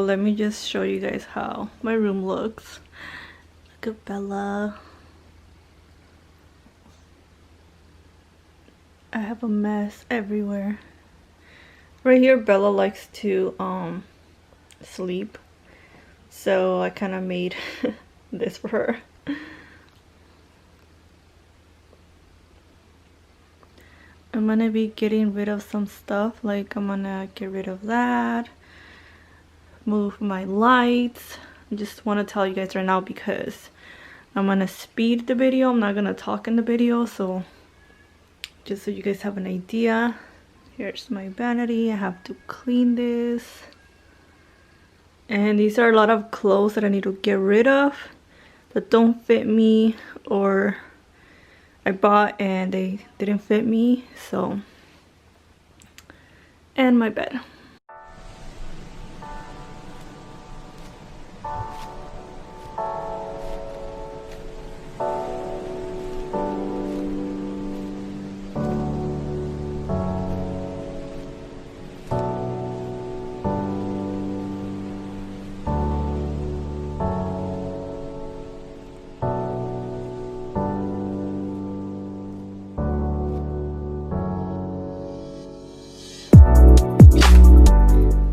let me just show you guys how my room looks. Look at Bella. I have a mess everywhere. Right here, Bella likes to sleep, so I kind of made this for her. I'm gonna be getting rid of some stuff, like I'm gonna get rid of that, move my lights. I just want to tell you guys right now because I'm gonna speed the video. I'm not gonna talk in the video, so just so you guys have an idea. Here's my vanity. I have to clean this. And these are a lot of clothes that I need to get rid of that don't fit me, or I bought and they didn't fit me. So, and my bed.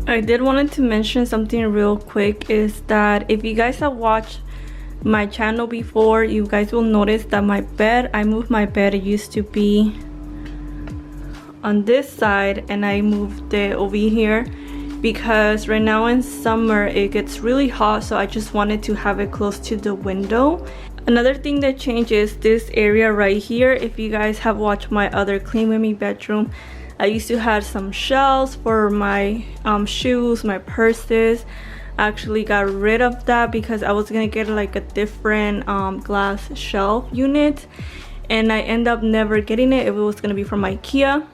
I did wanted to mention something real quick, is that if you guys have watched my channel before, you guys will notice that my bed, I moved my bed. It used to be on this side and I moved it over here because right now in summer it gets really hot, so I just wanted to have it close to the window. Another thing that changes this area right here, if you guys have watched my other Clean With Me bedroom, I used to have some shelves for my shoes, my purses. I actually got rid of that because I was gonna get like a different glass shelf unit, and I end up never getting it. It was gonna be from IKEA,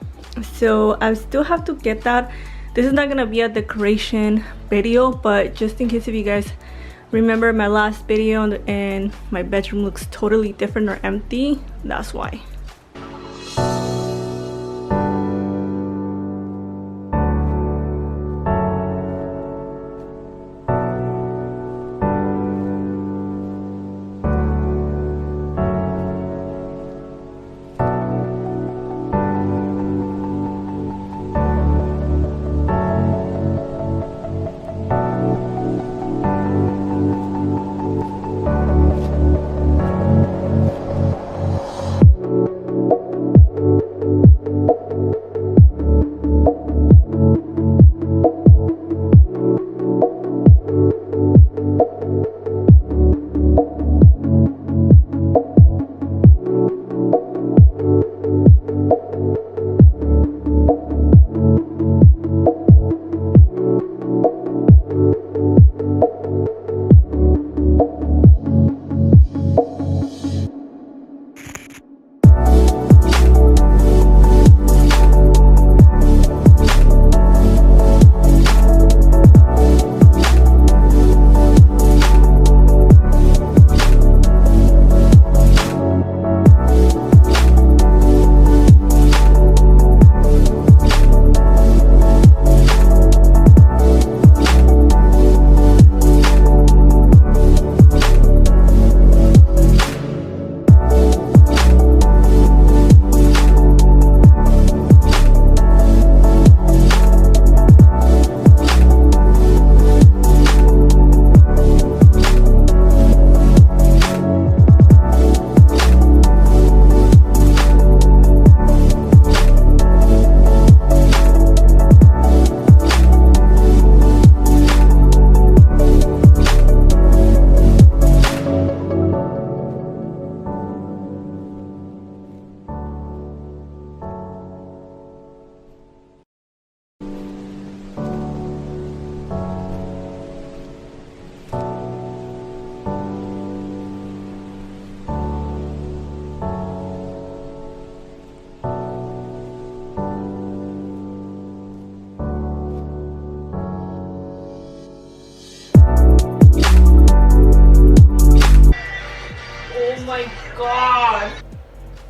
so I still have to get that. This is not gonna be a decoration video, but just in case if you guys remember my last video and my bedroom looks totally different or empty, that's why.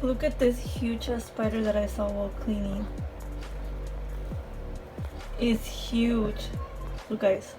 Look at this huge spider that I saw while cleaning. It's huge. Look guys.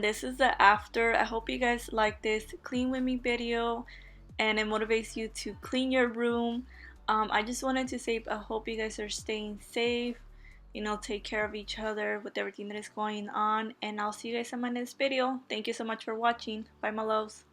this is the after. I hope you guys like this clean with me video and it motivates you to clean your room. I just wanted to say I hope you guys are staying safe, you know, take care of each other with everything that is going on, and I'll see you guys in my next video. Thank you so much for watching. Bye, my loves.